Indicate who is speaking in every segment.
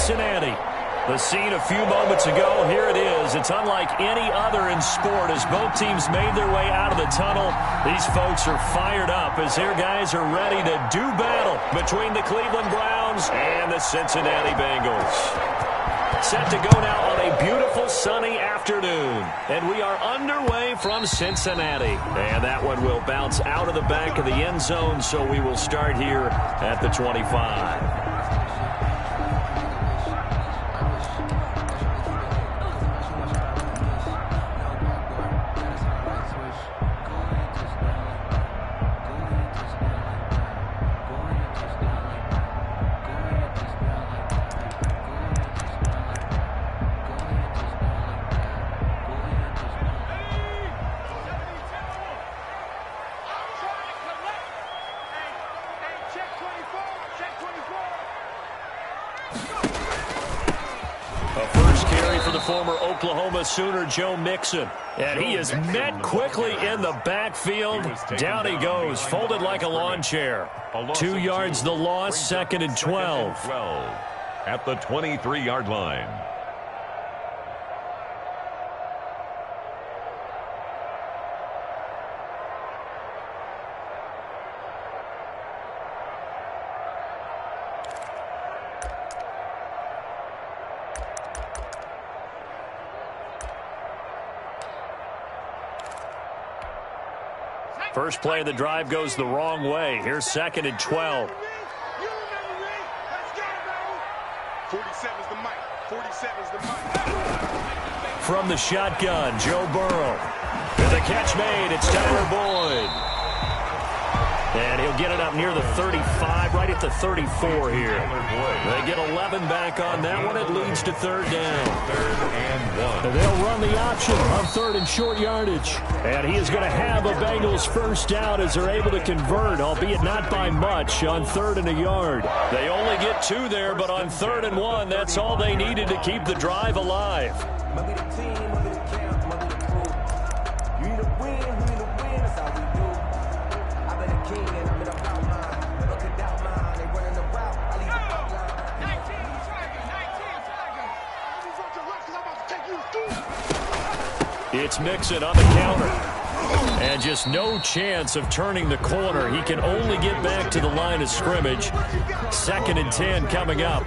Speaker 1: Cincinnati. The scene a few moments ago, here it is. It's unlike any other in sport as both teams made their way out of the tunnel. These folks are fired up as their guys are ready to do battle between the Cleveland Browns and the Cincinnati Bengals. Set to go now on a beautiful sunny afternoon. And we are underway from Cincinnati. And that one will bounce out of the back of the end zone, so we will start here at the 25. Former Oklahoma Sooner Joe Mixon. And he is met quickly in the backfield. Down he goes, folded like a lawn chair. 2 yards the loss, 2nd and 12.
Speaker 2: At the 23-yard line.
Speaker 1: First play of the drive goes the wrong way. Here's 2nd and 12.
Speaker 3: 47's the mic. 47's the mic.
Speaker 1: From the shotgun, Joe Burrow. And the catch made. It's Tyler Boyd. And he'll get it up near the 35, right at the 34 here. They get 11 back on that one. It leads to 3rd down.
Speaker 2: 3rd and 1.
Speaker 1: And they'll run the option on 3rd and short yardage. And he is going to have a Bengals first down as they're able to convert, albeit not by much, on 3rd and a yard. They only get 2 there, but on 3rd and 1, that's all they needed to keep the drive alive. It's Mixon on the counter. And just no chance of turning the corner. He can only get back to the line of scrimmage. 2nd and 10 coming up.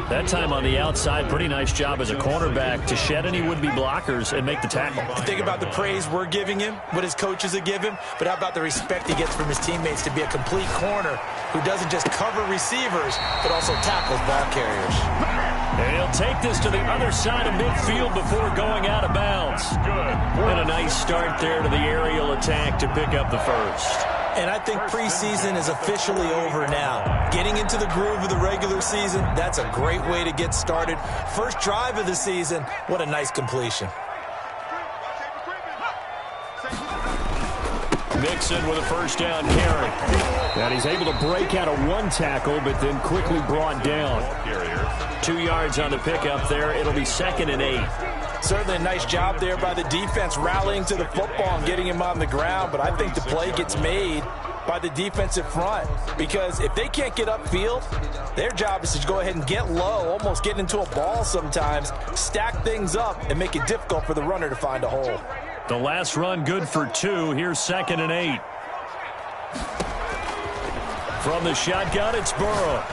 Speaker 1: That time on the outside, pretty nice job as a cornerback to shed any would-be blockers and make the tackle.
Speaker 4: Think about the praise we're giving him, what his coaches have given him, but how about the respect he gets from his teammates to be a complete corner who doesn't just cover receivers, but also tackles ball carriers.
Speaker 1: And he'll take this to the other side of midfield before going out of bounds. And a nice start there to the aerial attack to pick up the first.
Speaker 4: And I think preseason is officially over now. Getting into the groove of the regular season, that's a great way to get started. First drive of the season, what a nice completion.
Speaker 1: Mixon with a first down carry. And he's able to break out of one tackle, but then quickly brought down. 2 yards on the pickup there. It'll be 2nd and 8.
Speaker 4: Certainly a nice job there by the defense rallying to the football and getting him on the ground, but I think the play gets made by the defensive front because if they can't get upfield, their job is to go ahead and get low, almost get into a ball sometimes, stack things up, and make it difficult for the runner to find a hole.
Speaker 1: The last run good for 2. Here's 2nd and 8. From the shotgun, it's Burrow.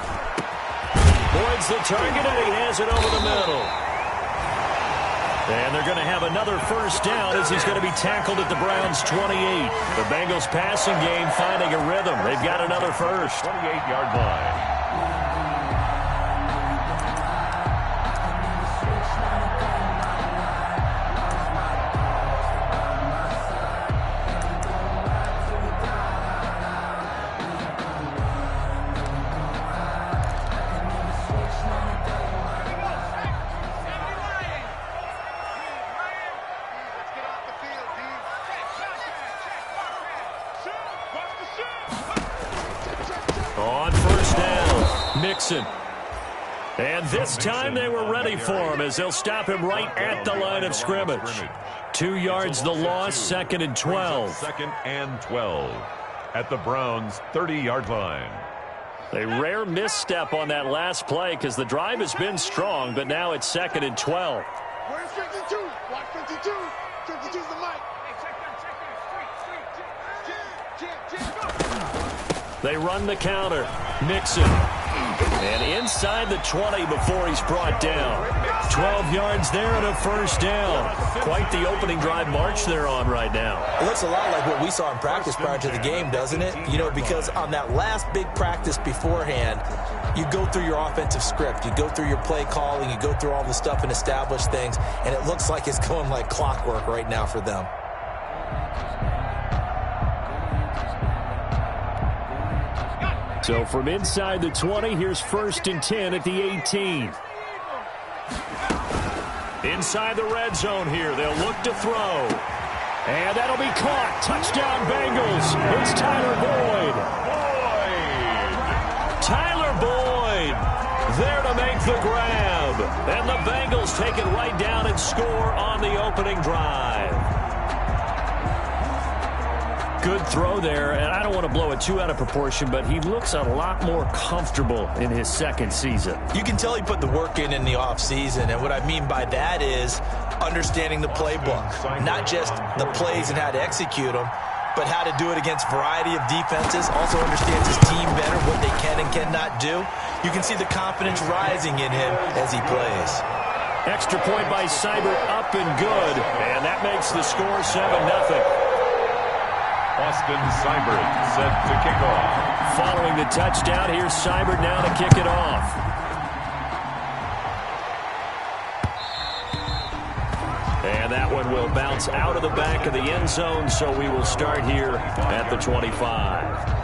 Speaker 1: Boyd's the target, and he has it over the middle. And they're going to have another first down as he's going to be tackled at the Browns' 28. The Bengals passing game finding a rhythm. They've got another first.
Speaker 2: 28-yard line.
Speaker 1: On first down, Mixon. And this time they were ready for him as they'll stop him right at the line of scrimmage. 2 yards the loss, 2nd and 12.
Speaker 2: 2nd and 12 at the Browns' 30-yard line.
Speaker 1: A rare misstep on that last play because the drive has been strong, but now it's 2nd and 12.
Speaker 3: Where's 52? Watch 52. 52's the mic.
Speaker 1: They run the counter. Mixon. And inside the 20 before he's brought down. 12 yards there and a first down. Quite the opening drive march they're on right now.
Speaker 4: It looks a lot like what we saw in practice prior to the game, doesn't it? You know, because on that last big practice beforehand, you go through your offensive script. You go through your play calling. You go through all the stuff and establish things. And it looks like it's going like clockwork right now for them.
Speaker 1: So from inside the 20, here's 1st and 10 at the 18. Inside the red zone here, they'll look to throw. And that'll be caught. Touchdown Bengals. It's Tyler Boyd. Tyler Boyd there to make the grab. And the Bengals take it right down and score on the opening drive. Good throw there, and I don't want to blow it too out of proportion, but he looks a lot more comfortable in his second season.
Speaker 4: You can tell he put the work in the offseason, and what I mean by that is understanding the playbook, not just the plays and how to execute them, but how to do it against a variety of defenses, also understands his team better, what they can and cannot do. You can see the confidence rising in him as he plays.
Speaker 1: Extra point by Seibert, up and good, and that makes the score 7-0.
Speaker 2: Austin Seibert set to kick off.
Speaker 1: Following the touchdown, here's Seibert now to kick it off. And that one will bounce out of the back of the end zone, so we will start here at the 25.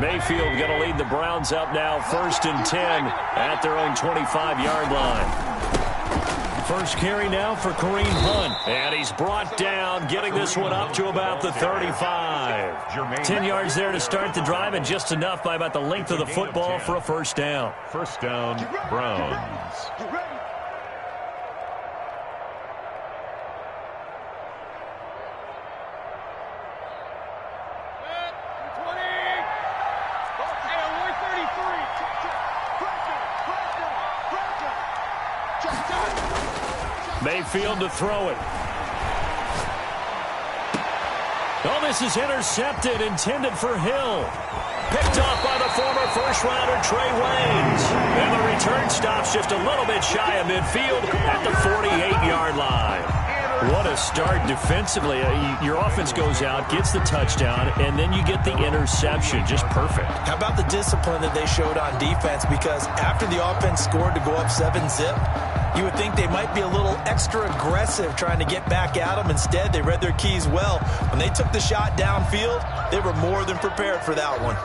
Speaker 1: Mayfield going to lead the Browns up now, 1st and 10 at their own 25-yard line. First carry now for Kareem Hunt. And he's brought down, getting this one up to about the 35. 10 yards there to start the drive, and just enough by about the length of the football for a first down.
Speaker 2: First down, Browns.
Speaker 1: Mayfield to throw it. Oh, this is intercepted, intended for Hill. Picked off by the former first-rounder Trey Waynes. And the return stops just a little bit shy of midfield at the 48-yard line. What a start defensively. Your offense goes out, gets the touchdown, and then you get the interception. Just perfect.
Speaker 4: How about the discipline that they showed on defense? Because after the offense scored to go up 7-zip, you would think they might be a little extra aggressive trying to get back at them. Instead, they read their keys well. When they took the shot downfield, they were more than prepared for that one.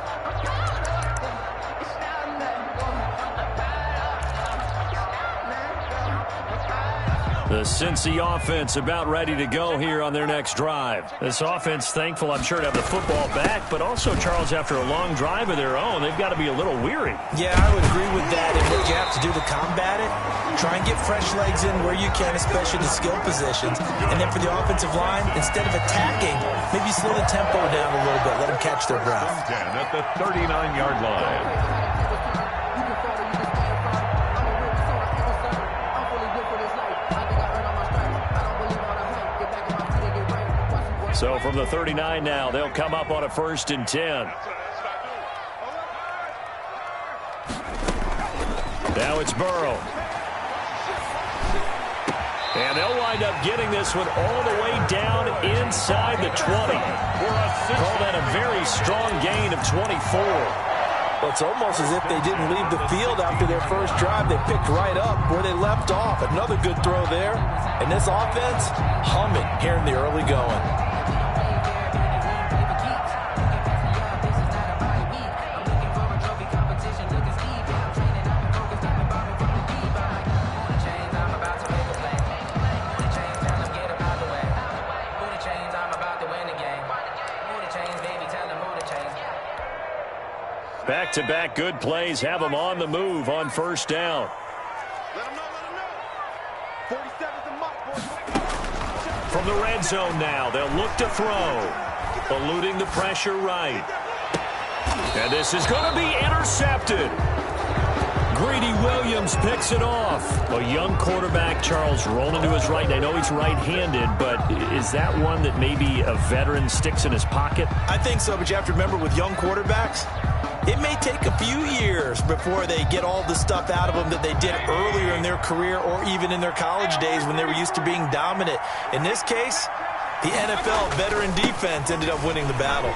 Speaker 1: The Cincy offense about ready to go here on their next drive. This offense thankful, I'm sure, to have the football back, but also, Charles, after a long drive of their own, they've got to be a little weary.
Speaker 4: Yeah, I would agree with that. And what you have to do to combat it, try and get fresh legs in where you can, especially the skill positions. And then for the offensive line, instead of attacking, maybe slow the tempo down a little bit, let them catch their breath.
Speaker 2: 10 at the 39-yard line.
Speaker 1: So from the 39 now, they'll come up on a 1st and 10. Now it's Burrow. And they'll wind up getting this one all the way down inside the 20. Call that a very strong gain of 24.
Speaker 4: Well, it's almost as if they didn't leave the field after their first drive. They picked right up where they left off. Another good throw there. And this offense, humming here in the early going.
Speaker 1: Back-to-back good plays have them on the move on first down. from the red zone now. They'll look to throw. Eluding the pressure right. And this is going to be intercepted. Greedy Williams picks it off. A young quarterback, Charles, rolling to his right. I know he's right-handed, but is that one that maybe a veteran sticks in his pocket?
Speaker 4: I think so, but you have to remember with young quarterbacks, it may take a few years before they get all the stuff out of them that they did earlier in their career or even in their college days when they were used to being dominant. In this case, the NFL veteran defense ended up winning the battle.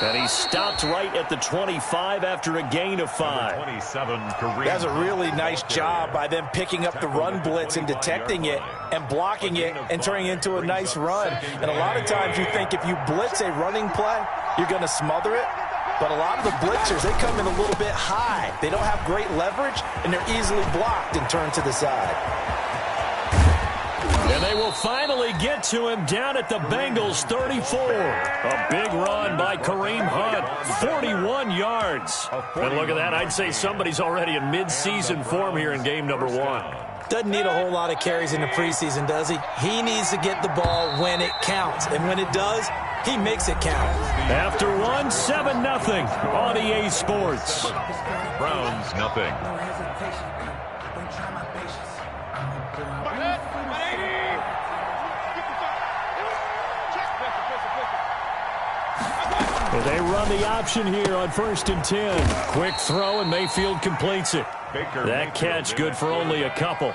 Speaker 1: And he stopped right at the 25 after a gain of 5.
Speaker 2: 27 career.
Speaker 4: That's a really nice job by them picking up the run blitz and detecting it and blocking it and turning it into a nice run. And a lot of times you think if you blitz a running play, you're going to smother it. But a lot of the blitzers, they come in a little bit high. They don't have great leverage, and they're easily blocked and turned to the side.
Speaker 1: And they will finally get to him down at the Bengals 34. A big run by Kareem Hunt, 41 yards. And look at that. I'd say somebody's already in mid-season form here in game number 1.
Speaker 4: Doesn't need a whole lot of carries in the preseason, does he? He needs to get the ball when it counts. And when it does, he makes it count.
Speaker 1: After one, 7-0 on EA Sports.
Speaker 2: Browns, nothing.
Speaker 1: Well, they run the option here on 1st and 10. Quick throw, and Mayfield completes it. That catch good for only a couple.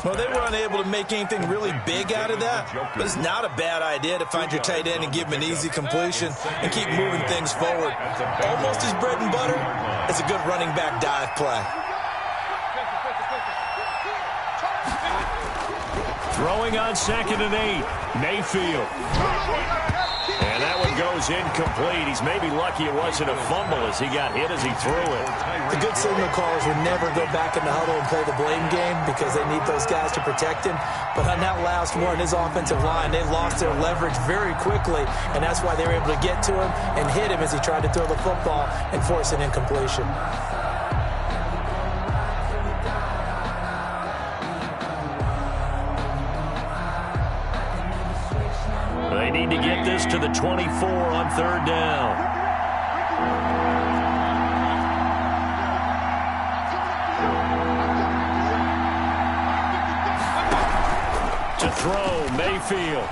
Speaker 4: Well, they were unable to make anything really big out of that, but it's not a bad idea to find your tight end and give him an easy completion and keep moving things forward. Almost his bread and butter. It's a good running back dive play.
Speaker 1: Throwing on 2nd and 8. Mayfield. And that one goes incomplete. He's maybe lucky it wasn't a fumble as he got hit as he threw it.
Speaker 4: The good signal callers would never go back in the huddle and play the blame game because they need those guys to protect him. But on that last one, his offensive line, they lost their leverage very quickly, and that's why they were able to get to him and hit him as he tried to throw the football and force an incompletion.
Speaker 1: They need to get this to the 24 on 3rd down. To throw, Mayfield.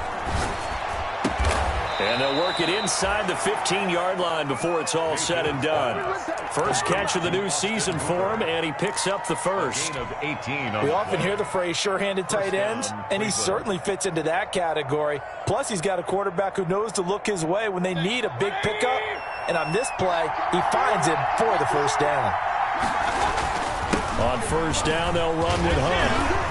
Speaker 1: And they'll work it inside the 15-yard line before it's all said and done. First catch of the new season for him, and he picks up the first.
Speaker 4: We often hear the phrase sure-handed tight ends, and he certainly fits into that category. Plus, he's got a quarterback who knows to look his way when they need a big pickup. And on this play, he finds him for the first down.
Speaker 1: On 1st down, they'll run with Hunt.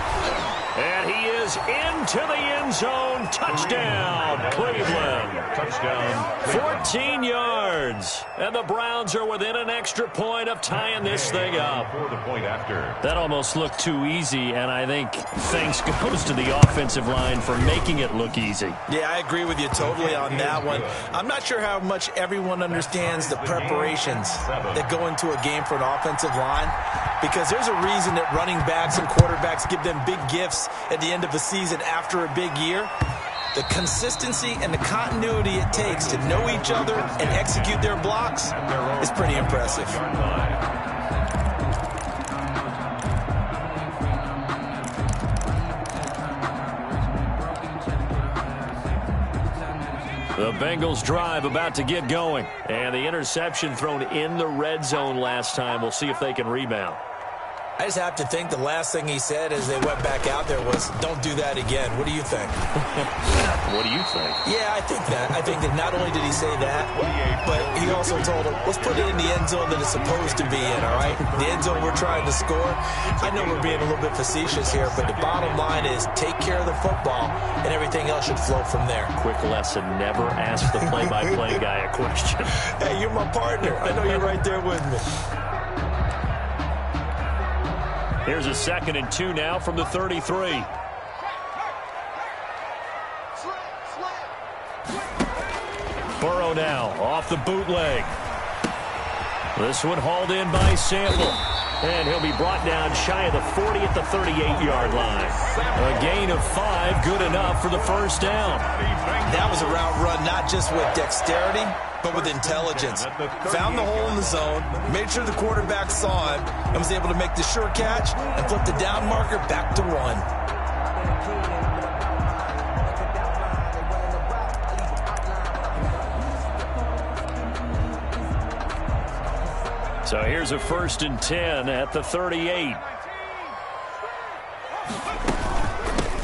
Speaker 1: And he is into the end zone. Touchdown, Cleveland.
Speaker 2: Touchdown.
Speaker 1: 14 yards. And the Browns are within an extra point of tying this thing up.
Speaker 2: For the point after.
Speaker 1: That almost looked too easy, and I think thanks goes to the offensive line for making it look easy.
Speaker 4: Yeah, I agree with you totally on that one. I'm not sure how much everyone understands the preparations that go into a game for an offensive line, because there's a reason that running backs and quarterbacks give them big gifts at the end of the season after a big year. The consistency and the continuity it takes to know each other and execute their blocks is pretty impressive.
Speaker 1: The Bengals drive about to get going. And the interception thrown in the red zone last time. We'll see if they can rebound.
Speaker 4: I just have to think the last thing he said as they went back out there was, don't do that again. What do you think?
Speaker 1: What do you think?
Speaker 4: Yeah, I think that. I think that not only did he say that, but he also told him, let's put it in the end zone that it's supposed to be in, all right? The end zone we're trying to score. I know we're being a little bit facetious here, but the bottom line is take care of the football, and everything else should flow from there.
Speaker 1: Quick lesson, never ask the play-by-play guy a question.
Speaker 4: Hey, you're my partner. I know you're right there with me.
Speaker 1: Here's a 2nd and 2 now from the 33. Burrow now off the bootleg. This one hauled in by Sample. And he'll be brought down shy of the 40 at the 38-yard line. A gain of 5, good enough for the first down.
Speaker 4: That was a route run not just with dexterity, but with intelligence. Found the hole in the zone, made sure the quarterback saw him, and was able to make the sure catch and flip the down marker back to 1.
Speaker 1: So here's a 1st and 10 at the 38.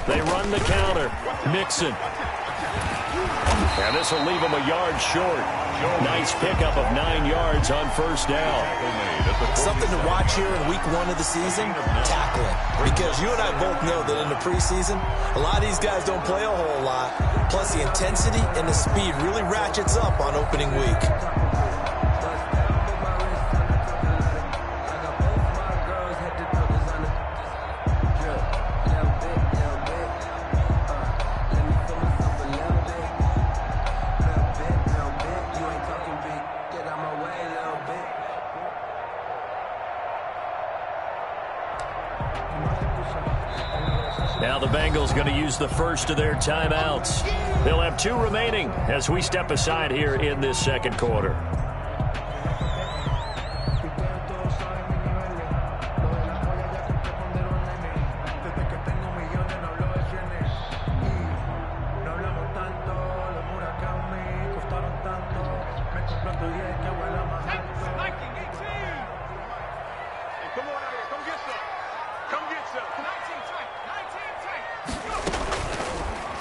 Speaker 1: They run the counter. Mixon. And this will leave him a yard short. Nice pickup of 9 yards on first down.
Speaker 4: Something to watch here in week 1 of the season, tackling. Because you and I both know that in the preseason, a lot of these guys don't play a whole lot. Plus the intensity and the speed really ratchets up on opening week.
Speaker 1: Now the Bengals going to use the first of their timeouts. They'll have 2 remaining as we step aside here in this second quarter.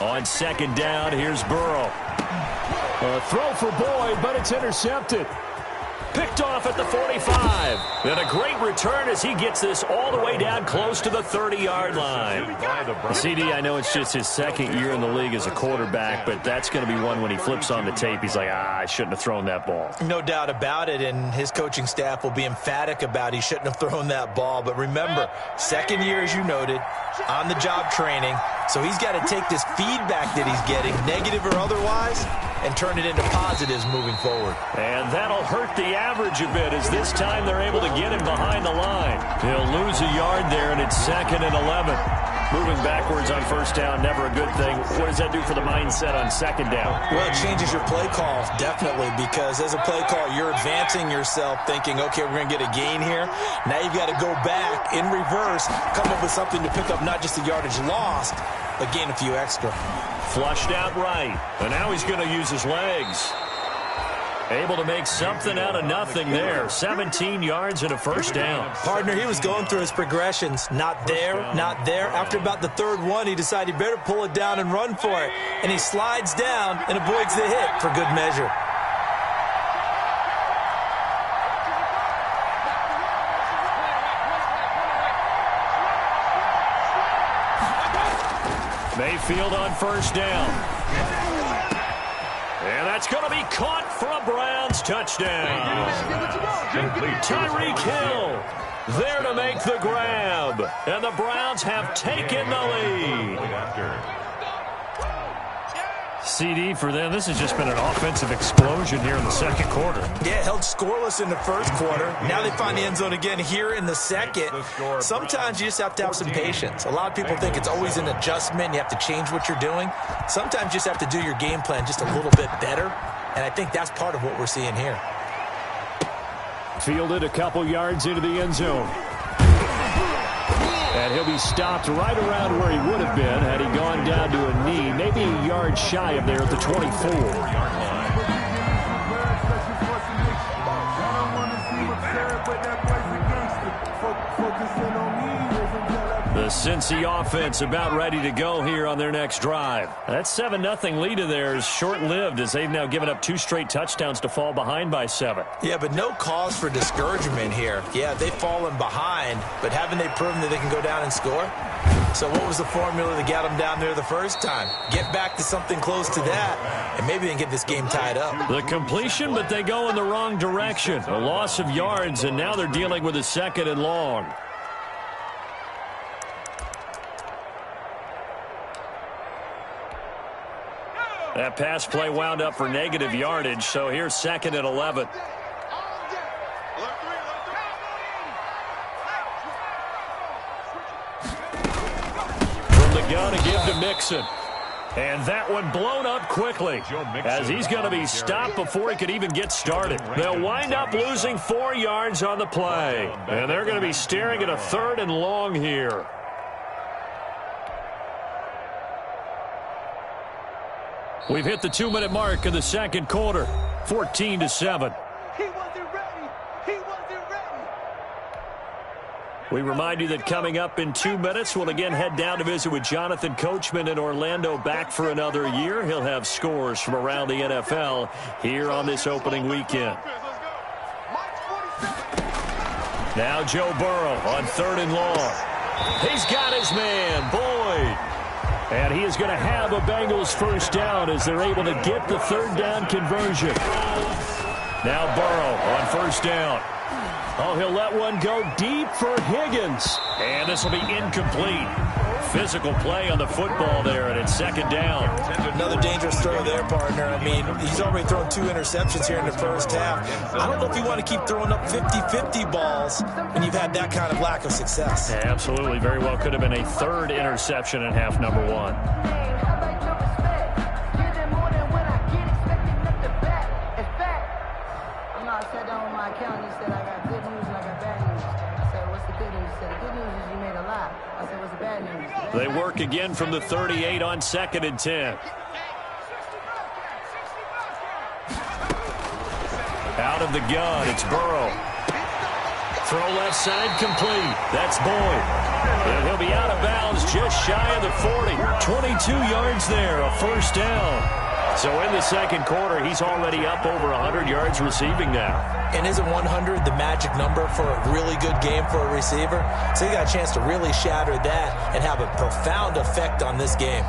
Speaker 1: On second down, here's Burrow. A throw for Boyd, but it's intercepted. Picked off at the 45. And a great return as he gets this all the way down close to the 30-yard line. CD, I know it's just his second year in the league as a quarterback, but that's going to be one when he flips on the tape. He's like, I shouldn't have thrown that ball.
Speaker 4: No doubt about it, and his coaching staff will be emphatic about he shouldn't have thrown that ball. But remember, second year, as you noted, on-the-job training. So he's got to take this feedback that he's getting, negative or otherwise, and turn it into positives moving forward.
Speaker 1: And that'll hurt the average a bit as this time they're able to get him behind the line. He'll lose a yard there, and it's 2nd and 11. Moving backwards on first down, never a good thing. What does that do for the mindset on second down?
Speaker 4: Well, it changes your play call, definitely, because as a play call, you're advancing yourself thinking, okay, we're going to get a gain here. Now you've got to go back in reverse, come up with something to pick up not just the yardage lost, but gain a few extra.
Speaker 1: Flushed out right, and now he's going to use his legs. Able to make something out of nothing there. 17 yards and a first down.
Speaker 4: Partner, he was going through his progressions. Not there, not there. After about the 3rd one, he decided he better pull it down and run for it. And he slides down and avoids the hit for good measure.
Speaker 1: Mayfield on first down. And that's going to be caught for a Browns touchdown. Tyreek Hill there to make the grab. And the Browns have taken the lead. CD for them, this has just been an offensive explosion here in the second quarter.
Speaker 4: Yeah, held scoreless in the first quarter. Now they find the end zone again here in the second. Sometimes you just have to have some patience. A lot of people think it's always an adjustment. You have to change what you're doing. Sometimes you just have to do your game plan just a little bit better. And I think that's part of what we're seeing here.
Speaker 1: Fielded a couple yards into the end zone. And he'll be stopped right around where he would have been had he gone down to a knee, maybe a yard shy of there at the 24. The Cincy offense about ready to go here on their next drive. That 7-0 lead of theirs short-lived as they've now given up 2 straight touchdowns to fall behind by 7.
Speaker 4: Yeah, but no cause for discouragement here. Yeah, they've fallen behind, but haven't they proven that they can go down and score? So what was the formula that got them down there the first time? Get back to something close to that, and maybe they can get this game tied up.
Speaker 1: The completion, but they go in the wrong direction. A loss of yards, and now they're dealing with a 2nd and long. That pass play wound up for negative yardage, so here's 2nd and 11. Mixon. And that one blown up quickly as he's going to be stopped before he could even get started. They'll wind up losing 4 yards on the play. And they're going to be staring at a 3rd and long here. We've hit the 2-minute mark in the second quarter. 14-7. We remind you that coming up in 2 minutes, we'll again head down to visit with Jonathan Coachman in Orlando, back for another year. He'll have scores from around the NFL here on this opening weekend. Now Joe Burrow on 3rd and long. He's got his man, Boyd. And he is going to have a Bengals first down as they're able to get the 3rd down conversion. Now Burrow on 1st down. Oh, he'll let one go deep for Higgins. And this will be incomplete. Physical play on the football there, and it's 2nd down.
Speaker 4: Another dangerous throw there, partner. I mean, he's already thrown 2 interceptions here in the first half. I don't know if you want to keep throwing up 50-50 balls when you've had that kind of lack of success.
Speaker 1: Yeah, absolutely. Very well could have been a 3rd interception in half number 1. They work again from the 38 on 2nd and 10. Out of the gun, it's Burrow. Throw left side complete. That's Boyd. And he'll be out of bounds just shy of the 40. 22 yards there, a first down. So in the second quarter, he's already up over 100 yards receiving now.
Speaker 4: And isn't 100 the magic number for a really good game for a receiver? So he got a chance to really shatter that and have a profound effect on this game.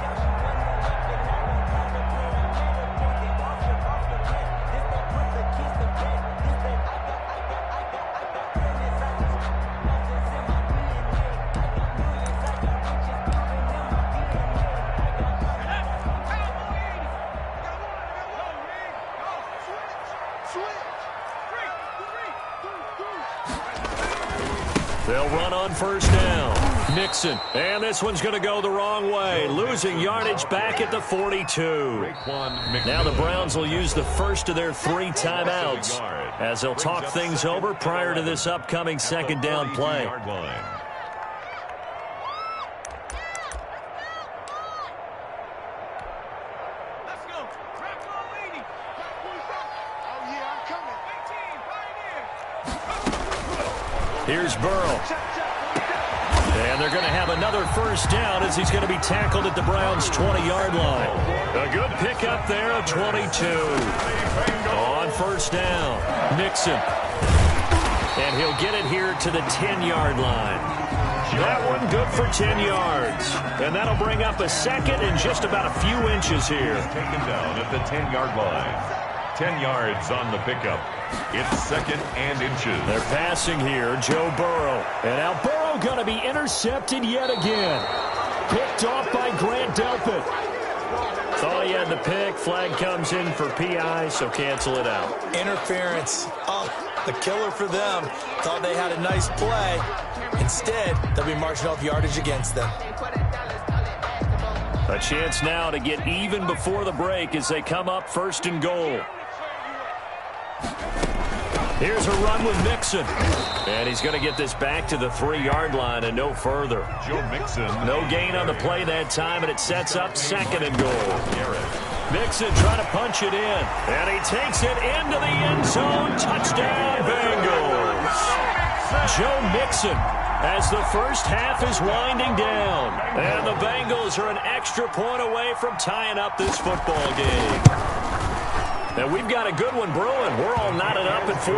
Speaker 1: They'll run on 1st down. Mixon. And this one's going to go the wrong way. Losing yardage back at the 42. Now the Browns will use the first of their 3 timeouts as they'll talk things over prior to this upcoming 2nd down play. Here's Burrow. And they're going to have another first down as he's going to be tackled at the Browns' 20-yard line. A good pickup there, a 22. On 1st down, Mixon. And he'll get it here to the 10-yard line. That one good for 10 yards. And that'll bring up a 2nd and just about a few inches here.
Speaker 2: Taken down at the 10-yard line. 10 yards on the pickup. It's 2nd and inches.
Speaker 1: They're passing here, Joe Burrow. And now Burrow going to be intercepted yet again. Picked off by Grant Delpit. Thought he had the pick. Flag comes in for PI, so cancel it out.
Speaker 4: Interference. Oh, the killer for them. Thought they had a nice play. Instead, they'll be marching off yardage against them.
Speaker 1: A chance now to get even before the break as they come up 1st and goal. Here's a run with Mixon. And he's going to get this back to the 3-yard line and no further.
Speaker 2: Joe Mixon.
Speaker 1: No gain on the play that time, and it sets up 2nd and goal. Mixon trying to punch it in. And he takes it into the end zone. Touchdown, Bengals. Joe Mixon as the first half is winding down. And the Bengals are an extra point away from tying up this football game. And we've got a good one brewing. We're all knotted up at 14.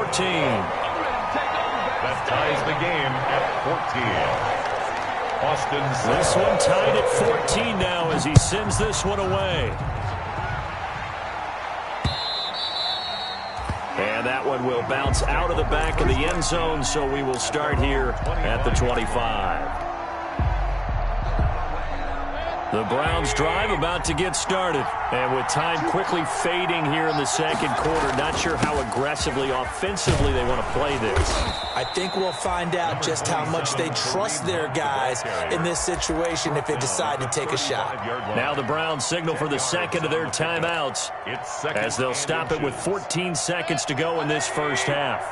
Speaker 2: That ties the game at 14. Austin.
Speaker 1: This one tied at 14 now as he sends this one away. And that one will bounce out of the back of the end zone, so we will start here at the 25. The Browns drive about to get started. And with time quickly fading here in the second quarter, not sure how aggressively, offensively they want to play this.
Speaker 4: I think we'll find out just how much they trust their guys in this situation if they decide to take a shot.
Speaker 1: Now the Browns signal for the second of their timeouts as they'll stop it with 14 seconds to go in this first half.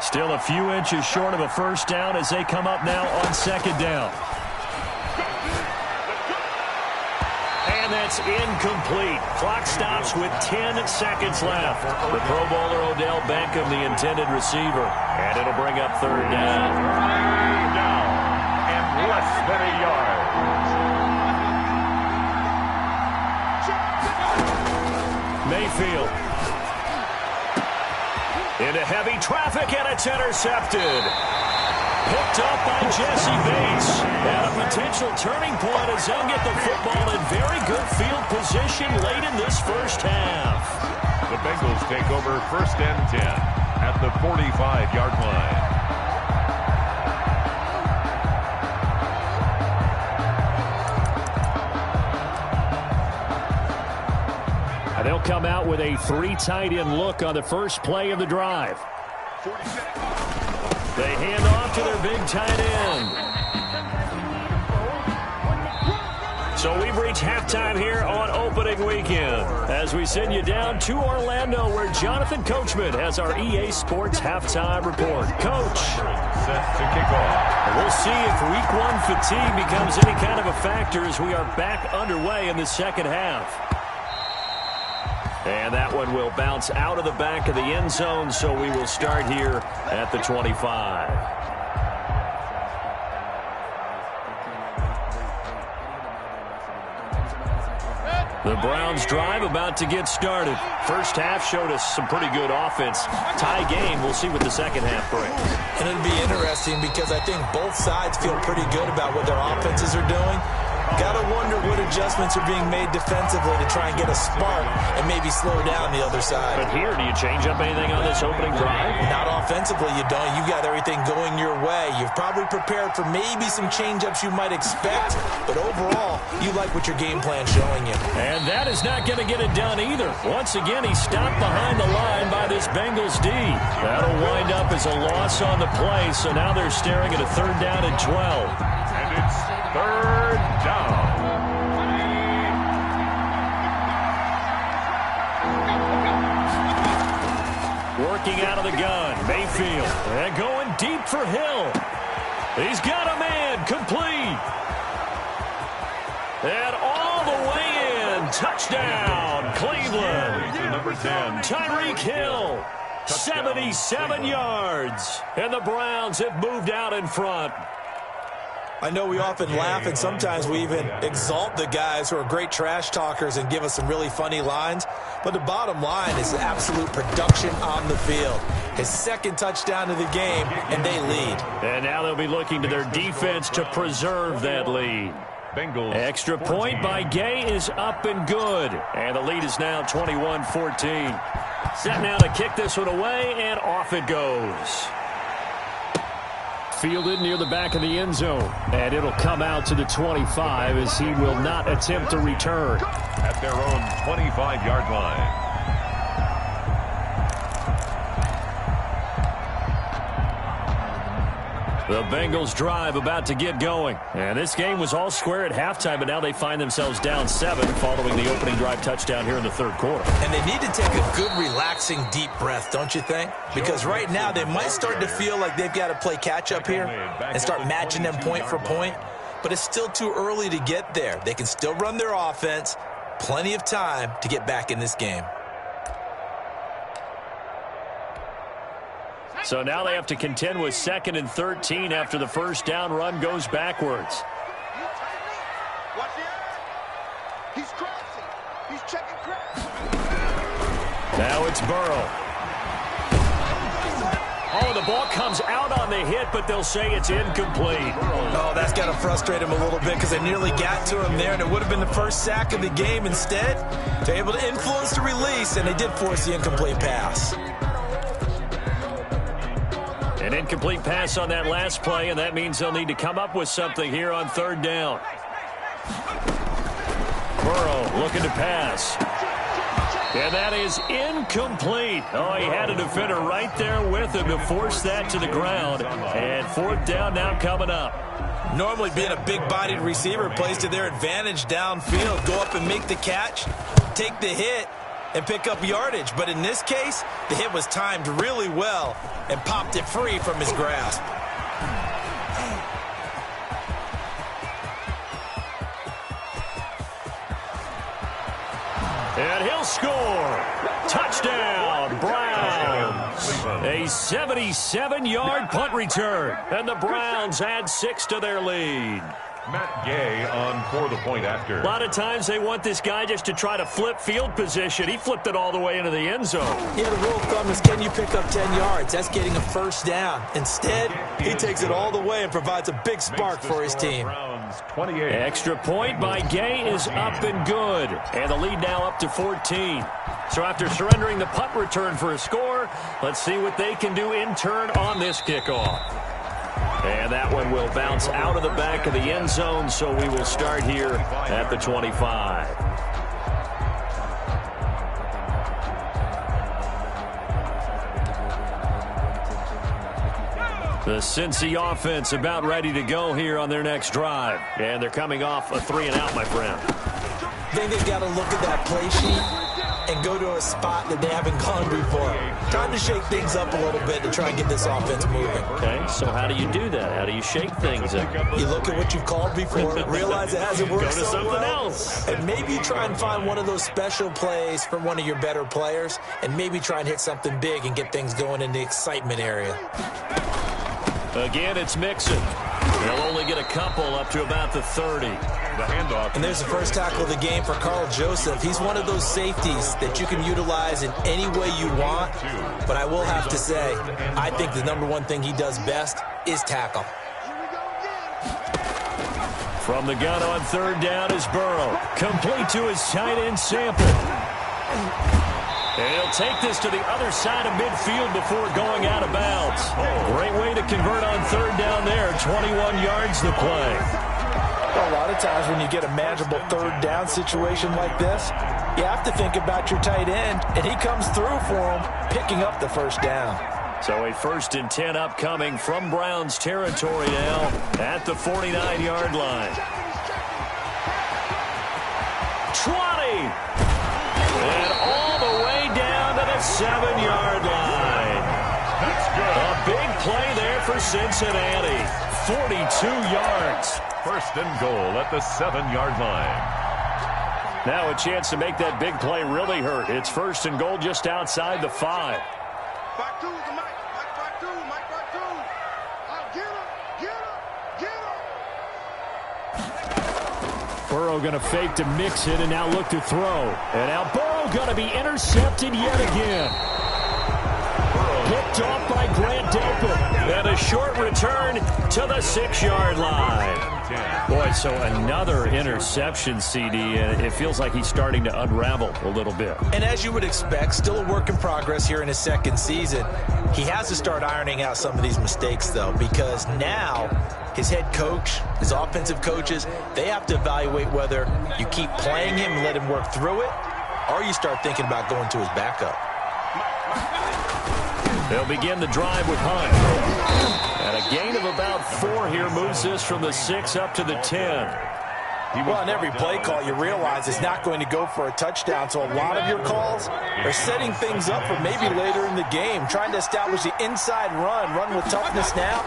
Speaker 1: Still a few inches short of a first down as they come up now on second down. And that's incomplete. Clock stops with 10 seconds left. The Pro Bowler Odell Beckham, the intended receiver. And it'll bring up third down.
Speaker 2: Down and less than a yard.
Speaker 1: Mayfield. Into heavy traffic, and it's intercepted. Picked up by Jesse Bates. And a potential turning point as they'll get the football in very good field position late in this first half.
Speaker 2: The Bengals take over first and 10 at the 45-yard line.
Speaker 1: And they'll come out with a 3 tight end look on the first play of the drive. They hand off to their big tight end. So we've reached halftime here on opening weekend as we send you down to Orlando where Jonathan Coachman has our EA Sports halftime report. Coach.
Speaker 2: Set to kick off.
Speaker 1: We'll see if week 1 fatigue becomes any kind of a factor as we are back underway in the second half. And that one will bounce out of the back of the end zone, so we will start here at the 25. The Browns drive about to get started. First half showed us some pretty good offense. Tie game, we'll see what the second half brings.
Speaker 4: And it'll be interesting because I think both sides feel pretty good about what their offenses are doing. Got to wonder what adjustments are being made defensively to try and get a spark and maybe slow down the other side.
Speaker 1: But here, do you change up anything on this opening drive?
Speaker 4: Not offensively, you don't. You got everything going your way. You've probably prepared for maybe some change-ups you might expect, but overall, you like what your game plan's showing you.
Speaker 1: And that is not going to get it done either. Once again, he stopped behind the line by this Bengals D. That'll wind up as a loss on the play, so now they're staring at a third down and 12.
Speaker 2: And it's third down.
Speaker 1: Working out of the gun, Mayfield. And going deep for Hill. He's got a man, complete. And all the way in. Touchdown, Cleveland.
Speaker 2: Number 10.
Speaker 1: Tyreek Hill, 77 yards. And the Browns have moved out in front.
Speaker 4: I know we often laugh and sometimes we even exalt the guys who are great trash talkers and give us some really funny lines. But the bottom line is absolute production on the field. His second touchdown of the game, and they lead.
Speaker 1: And now they'll be looking to their defense to preserve that lead.
Speaker 2: Bengals.
Speaker 1: Extra point by Gay is up and good. And the lead is now 21-14. Set now to kick this one away, and off it goes. Fielded near the back of the end zone. And it'll come out to the 25 as he will not attempt to return.
Speaker 2: At their own 25-yard line.
Speaker 1: The Bengals drive about to get going. And this game was all square at halftime, but now they find themselves down 7 following the opening drive touchdown here in the third quarter.
Speaker 4: And they need to take a good, relaxing, deep breath, don't you think? Because right now they might start to feel like they've got to play catch-up here and start matching them point for point. But it's still too early to get there. They can still run their offense. Plenty of time to get back in this game.
Speaker 1: So now they have to contend with 2nd and 13 after the first down run goes backwards.
Speaker 3: Watch it. He's crossing. He's checking cross.
Speaker 1: Now it's Burrow. Oh, the ball comes out on the hit, but they'll say it's incomplete.
Speaker 4: Oh, that's got to frustrate him a little bit because they nearly got to him there, and it would have been the first sack of the game. Instead, they're able to influence the release, and they did force the incomplete pass.
Speaker 1: An incomplete pass on that last play, and that means they'll need to come up with something here on third down. Burrow looking to pass. And that is incomplete. Oh, he had a defender right there with him to force that to the ground. And fourth down now coming up.
Speaker 4: Normally being a big-bodied receiver plays to their advantage downfield. Go up and make the catch, take the hit, and pick up yardage. But in this case, the hit was timed really well and popped it free from his grasp.
Speaker 1: And he'll score. Touchdown, Browns. A 77-yard punt return. And the Browns add 6 to their lead.
Speaker 2: Matt Gay on for the point after.
Speaker 1: A lot of times they want this guy just to try to flip field position. He flipped it all the way into the end zone.
Speaker 4: Yeah, the rule of thumb is, can you pick up 10 yards? That's getting a first down. Instead, he takes it all the way and provides a big spark for his team.
Speaker 2: 28.
Speaker 1: Extra point by Gay is up and good. And the lead now up to 14. So after surrendering the punt return for a score, let's see what they can do in turn on this kickoff. And that one will bounce out of the back of the end zone, so we will start here at the 25. The Cincy offense about ready to go here on their next drive. And they're coming off a 3-and-out, my friend.
Speaker 4: I think they've got to look at that play sheet and go to a spot that they haven't gone before. Time to shake things up a little bit to try and get this offense moving.
Speaker 1: Okay, so how do you do that? How do you shake things up?
Speaker 4: You look at what you've called before, realize it hasn't worked
Speaker 1: Go to
Speaker 4: so
Speaker 1: something
Speaker 4: well,
Speaker 1: else.
Speaker 4: and maybe you try and find one of those special plays from one of your better players, and maybe try and hit something big and get things going in the excitement area.
Speaker 1: Again, it's Mixon. They'll only get a couple up to about the 30.
Speaker 2: The handoff.
Speaker 4: And there's the first tackle of the game for Carl Joseph. He's one of those safeties that you can utilize in any way you want. But I will have to say, I think the number one thing he does best is tackle.
Speaker 1: From the gun on third down is Burrow. Complete to his tight end Sample. And he'll take this to the other side of midfield before going out of bounds. Great way to convert on third down there. 21 yards to play.
Speaker 4: A lot of times when you get a manageable third down situation like this, you have to think about your tight end, and he comes through for him, picking up the first down.
Speaker 1: So a 1st and 10 upcoming from Browns territory now at the 49-yard line. 20! And all the way down to the 7-yard line.
Speaker 2: That's good.
Speaker 1: A big play there for Cincinnati. 42 yards.
Speaker 2: 1st and goal at the 7-yard line.
Speaker 1: Now a chance to make that big play really hurt. It's 1st and goal just outside the 5.
Speaker 3: Back two, the Mike. Mike back two. Mike back two. Get him.
Speaker 1: Burrow going to fake to mix it and now look to throw. And now Burrow going to be intercepted yet again. Picked off by Grant Delpit. And a short return to the 6-yard line. Boy, so another interception, CD, and it feels like he's starting to unravel a little bit.
Speaker 4: And as you would expect, still a work in progress here in his second season. He has to start ironing out some of these mistakes, though, because now his head coach, his offensive coaches, they have to evaluate whether you keep playing him and let him work through it, or you start thinking about going to his backup.
Speaker 1: They'll begin the drive with Hunt. And a gain of about 4 here moves this from the 6 up to the 10.
Speaker 4: Well, on every play call, you realize it's not going to go for a touchdown, so a lot of your calls are setting things up for maybe later in the game, trying to establish the inside run with toughness now,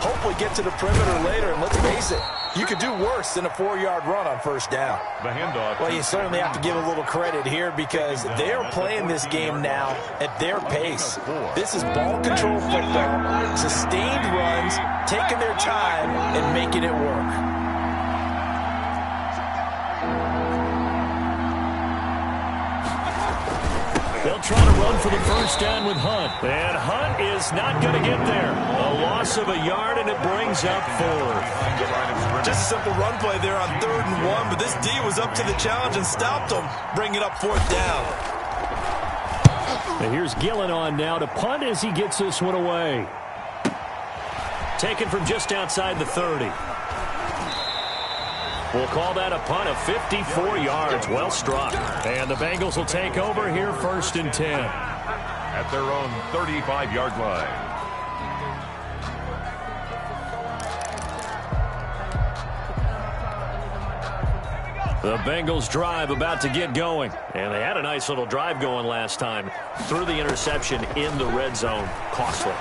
Speaker 4: hopefully get to the perimeter later, and let's face it, you could do worse than a 4-yard run on first down.
Speaker 2: The handoff.
Speaker 4: Well, you certainly have to give a little credit here because they're playing this game now at their pace. This is ball control football, sustained runs, taking their time and making it work.
Speaker 1: They'll try to run for the first down with Hunt. And Hunt is not going to get there. A loss of a yard, and it brings up 4.
Speaker 4: Just a simple run play there on 3rd and 1, but this D was up to the challenge and stopped him, bringing up 4th down.
Speaker 1: And here's Gillen on now to punt as he gets this one away. Taken from just outside the 30. We'll call that a punt of 54 yards. Well struck. And the Bengals will take over here 1st and 10.
Speaker 2: At their own 35-yard line.
Speaker 1: The Bengals drive about to get going. And they had a nice little drive going last time. Threw the interception in the red zone. Costly.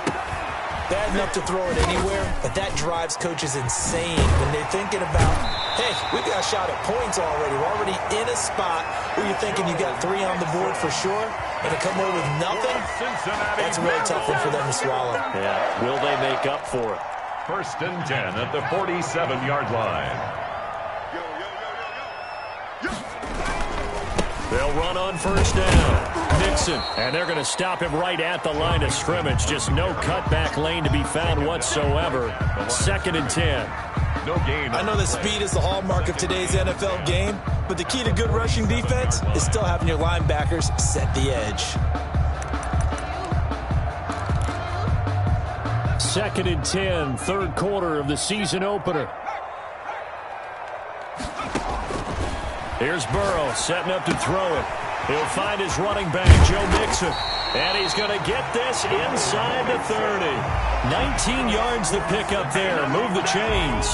Speaker 4: Bad enough to throw it anywhere, but that drives coaches insane when they're thinking about, hey, we've got a shot at points already. We're already in a spot where you're thinking you got 3 on the board for sure, and to come away with nothing, that's a really tough one for them to swallow.
Speaker 1: Yeah, will they make up for it?
Speaker 2: 1st and 10 at the 47-yard line.
Speaker 1: They'll run on 1st down. Nixon, and they're going to stop him right at the line of scrimmage. Just no cutback lane to be found whatsoever. 2nd and 10.
Speaker 2: No gain.
Speaker 4: I know that speed is the hallmark of today's NFL game, but the key to good rushing defense is still having your linebackers set the edge.
Speaker 1: 2nd and 10, 3rd quarter of the season opener. Here's Burrow setting up to throw it. He'll find his running back, Joe Mixon. And he's going to get this inside the 30. 19 yards to pick up there. Move the chains.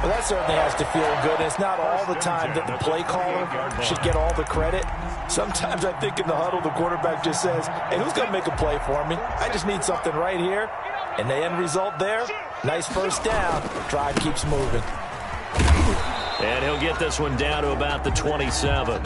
Speaker 4: Well, that certainly has to feel good. It's not all the time that the play caller should get all the credit. Sometimes I think in the huddle, the quarterback just says, hey, who's going to make a play for me? I just need something right here. And the end result there, nice 1st down. Drive keeps moving.
Speaker 1: And he'll get this one down to about the 27.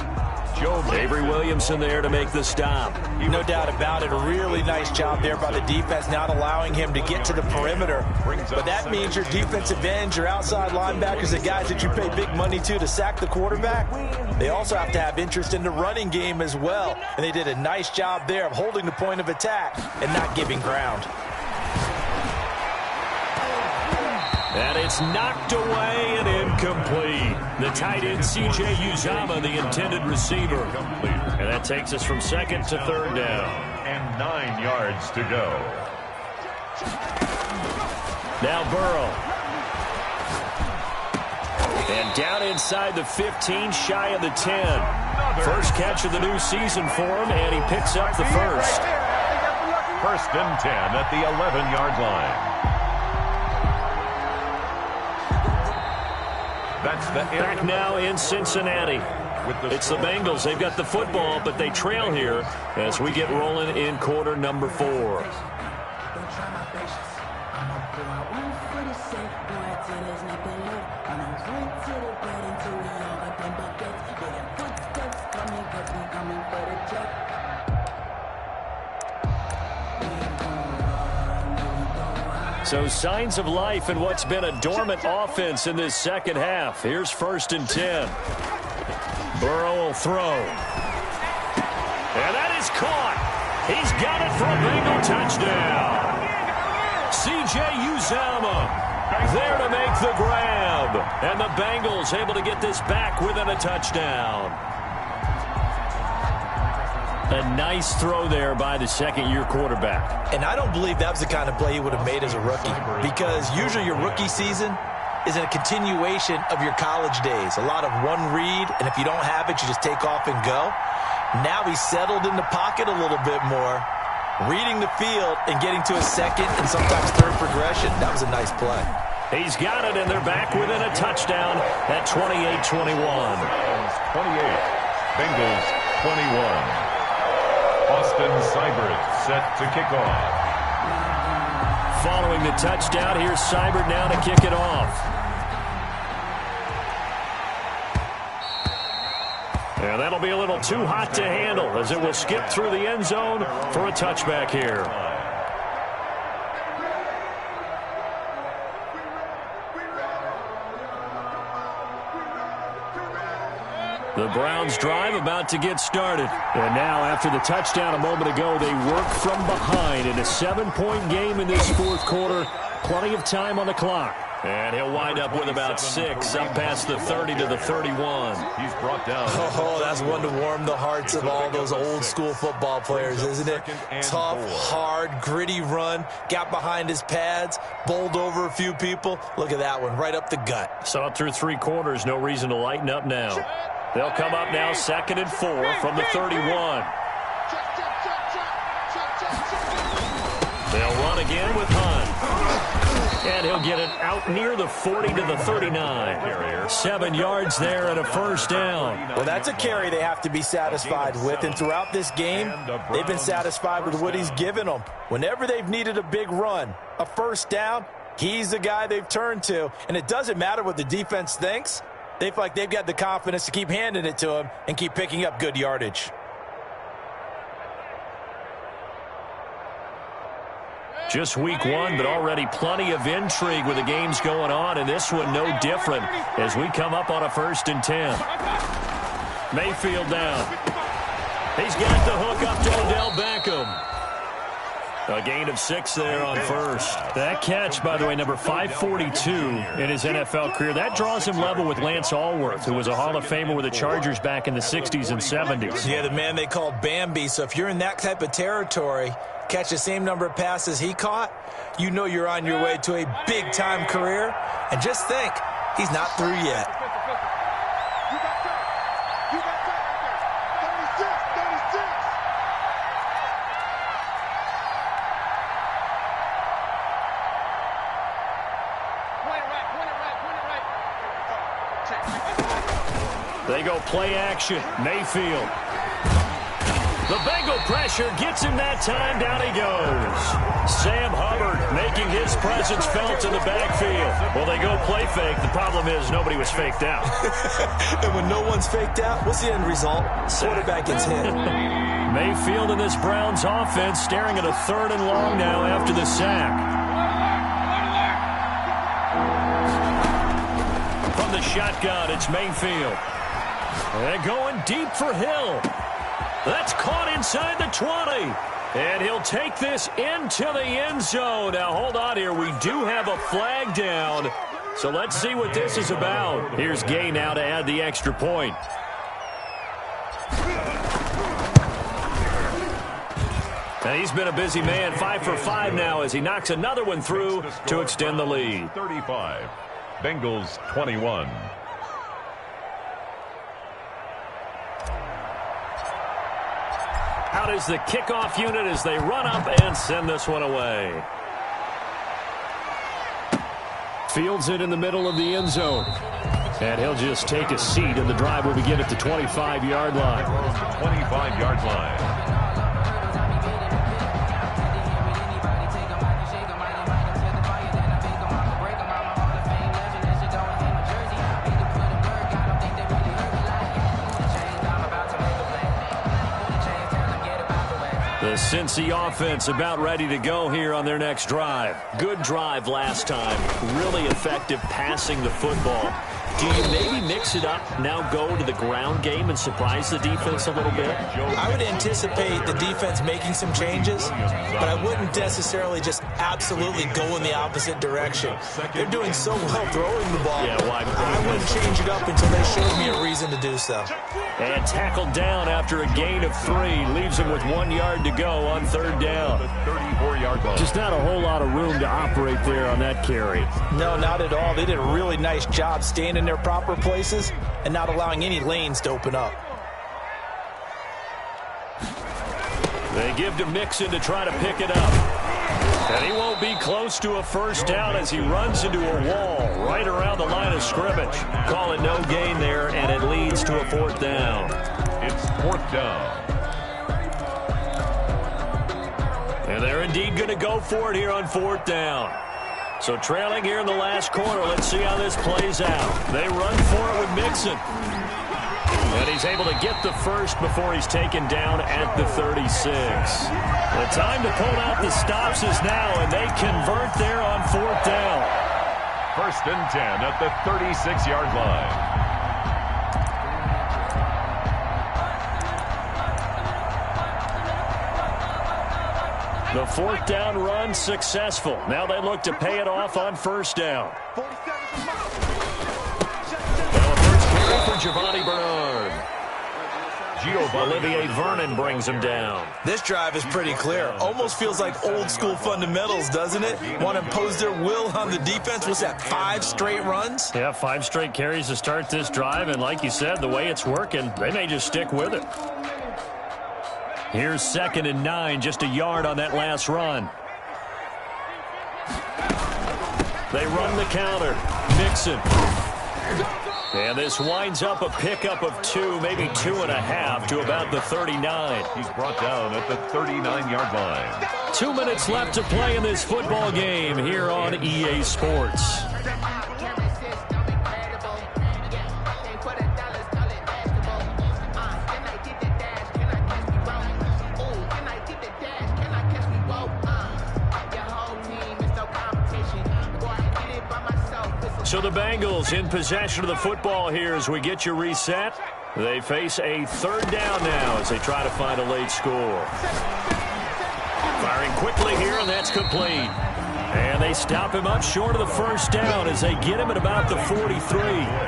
Speaker 1: Avery Williamson there to make the stop.
Speaker 4: No doubt about it. A really nice job there by the defense, not allowing him to get to the perimeter. But that means your defensive ends, your outside linebackers, the guys that you pay big money to sack the quarterback, they also have to have interest in the running game as well. And they did a nice job there of holding the point of attack and not giving ground.
Speaker 1: And it's knocked away and incomplete. The tight end, C.J. Uzomah, the intended receiver. And that takes us from 2nd to 3rd down.
Speaker 2: And 9 yards to go.
Speaker 1: Now Burrow. And down inside the 15, shy of the 10. First catch of the new season for him, and he picks up the first.
Speaker 2: 1st and 10 at the 11-yard line. That's the
Speaker 1: back now in Cincinnati. It's the Bengals. They've got the football, but they trail here as we get rolling in quarter number 4. So signs of life in what's been a dormant offense in this second half. Here's 1st and 10. Burrow will throw. And that is caught. He's got it for a Bengal touchdown. C.J. Uzomah there to make the grab. And the Bengals able to get this back within a touchdown. A nice throw there by the second-year quarterback.
Speaker 4: And I don't believe that was the kind of play he would have made as a rookie, because usually your rookie season is a continuation of your college days. A lot of one read, and if you don't have it, you just take off and go. Now he's settled in the pocket a little bit more, reading the field and getting to a second and sometimes third progression. That was a nice play.
Speaker 1: He's got it, and they're back within a touchdown at 28-21.
Speaker 2: 28, Bengals 21. Austin Seibert set to kick off.
Speaker 1: Following the touchdown, here's Seibert now to kick it off. And that'll be a little too hot to handle as it will skip through the end zone for a touchback here. The Browns drive about to get started. And now after the touchdown a moment ago, they work from behind in a 7-point game in this fourth quarter. Plenty of time on the clock. And he'll wind up with about 6, up past the 30 to the 31.
Speaker 2: He's brought down.
Speaker 4: Oh, that's one to warm the hearts of all those old-school football players, isn't it? Tough, hard, gritty run, got behind his pads, bowled over a few people. Look at that one, right up the gut.
Speaker 1: Saw it through 3 quarters, no reason to lighten up now. They'll come up now 2nd and 4 from the 31. They'll run again with Hunt. And he'll get it out near the 40 to the 39. 7 yards there and a first down.
Speaker 4: Well, that's a carry they have to be satisfied with. And throughout this game, they've been satisfied with what he's given them. Whenever they've needed a big run, a first down, he's the guy they've turned to. And it doesn't matter what the defense thinks. They feel like they've got the confidence to keep handing it to him and keep picking up good yardage.
Speaker 1: Just week 1, but already plenty of intrigue with the games going on, and this one no different as we come up on a 1st and 10. Mayfield down. He's got the hook up to Odell Beckham. A gain of 6 there on first. That catch, by the way, number 542 in his NFL career. That draws him level with Lance Allworth, who was a Hall of Famer with the Chargers back in the 60s and 70s.
Speaker 4: Yeah, the man they call Bambi. So if you're in that type of territory, catch the same number of passes he caught, you know you're on your way to a big-time career. And just think, he's not through yet.
Speaker 1: They go play action. Mayfield. The Bengal pressure gets him that time. Down he goes. Sam Hubbard making his presence felt in the backfield. Well, they go play fake. The problem is nobody was faked out.
Speaker 4: And when no one's faked out, what's the end result? Quarterback gets hit.
Speaker 1: Mayfield in this Browns offense staring at a 3rd and long now after the sack. From the shotgun, it's Mayfield. They're going deep for Hill. That's caught inside the 20. And he'll take this into the end zone. Now, hold on here. We do have a flag down. So let's see what this is about. Here's Gay now to add the extra point. And he's been a busy man. 5 for 5 now as he knocks another one through to extend the lead.
Speaker 2: 35. Bengals 21.
Speaker 1: Out is the kickoff unit as they run up and send this one away. Fields it in the middle of the end zone. And he'll just take a seat, and the drive will begin at the 25-yard line.
Speaker 2: 25-yard line.
Speaker 1: The Cincy offense about ready to go here on their next drive. Good drive last time. Really effective passing the football. Do you maybe mix it up, now go to the ground game and surprise the defense a little bit?
Speaker 4: I would anticipate the defense making some changes, but I wouldn't necessarily just absolutely go in the opposite direction. They're doing so well throwing the ball.
Speaker 1: Yeah, well,
Speaker 4: I wouldn't change it up until they showed me a reason to do so.
Speaker 1: And tackled down after a gain of 3. Leaves him with 1 yard to go on 3rd down.
Speaker 2: 34-yard line.
Speaker 1: Just not a whole lot of room to operate there on that carry.
Speaker 4: No, not at all. They did a really nice job staying in their proper places and not allowing any lanes to open up.
Speaker 1: They give to Mixon to try to pick it up. And he won't be close to a first down as he runs into a wall right around the line of scrimmage. Call it no gain there, and it leads to a 4th down.
Speaker 2: It's 4th down.
Speaker 1: And they're indeed going to go for it here on 4th down. So trailing here in the last quarter, let's see how this plays out. They run for it with Mixon. And he's able to get the first before he's taken down at the 36. The time to pull out the stops is now, and they convert there on 4th down.
Speaker 2: 1st and 10 at the 36-yard line.
Speaker 1: The fourth down run successful. Now they look to pay it off on first down. Now a first carry for Giovanni Bernard. Olivier Vernon brings him down.
Speaker 4: This drive is pretty clear. Almost feels like old school fundamentals, doesn't it? Want to impose their will on the defense. What's that, 5 straight runs?
Speaker 1: Yeah, 5 straight carries to start this drive. And like you said, the way it's working, they may just stick with it. Here's 2nd and 9, just a yard on that last run. They run the counter. Mixon. And this winds up a pickup of 2, maybe 2.5 to about the 39.
Speaker 2: He's brought down at the 39-yard line.
Speaker 1: 2 minutes left to play in this football game here on EA Sports. So the Bengals in possession of the football here as we get you reset. They face a 3rd down now as they try to find a late score. Firing quickly here, and that's complete. And they stop him up short of the first down as they get him at about the 43.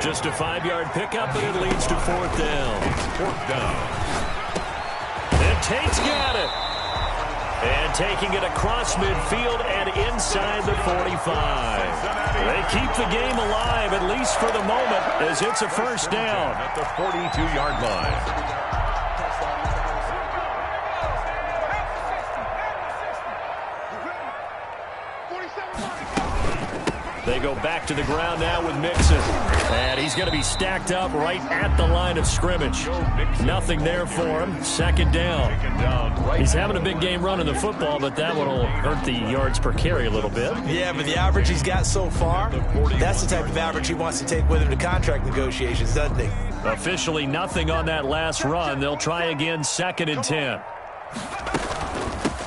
Speaker 1: Just a 5-yard pickup, and it leads to 4th down.
Speaker 2: 4th down.
Speaker 1: And Tate's got it. And taking it across midfield and inside the 45. They keep the game alive, at least for the moment, as it's a first down.
Speaker 2: At the 42-yard line.
Speaker 1: They go back to the ground now with Mixon. And he's going to be stacked up right at the line of scrimmage. Nothing there for him. 2nd down. He's having a big game running the football, but that one will hurt the yards per carry a little bit.
Speaker 4: Yeah, but the average he's got so far, that's the type of average he wants to take with him to contract negotiations, doesn't he?
Speaker 1: Officially nothing on that last run. They'll try again 2nd and 10.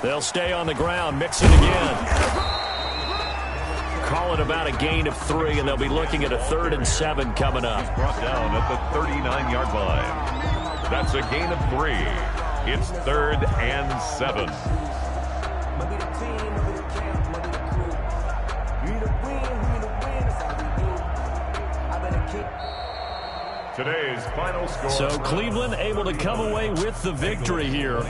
Speaker 1: They'll stay on the ground. Mixon again. Call it about a gain of 3, and they'll be looking at a 3rd and 7 coming up.
Speaker 2: He's brought down at the 39-yard line. That's a gain of 3. It's 3rd and 7. Today's final score.
Speaker 1: So Cleveland able to come away with the victory here.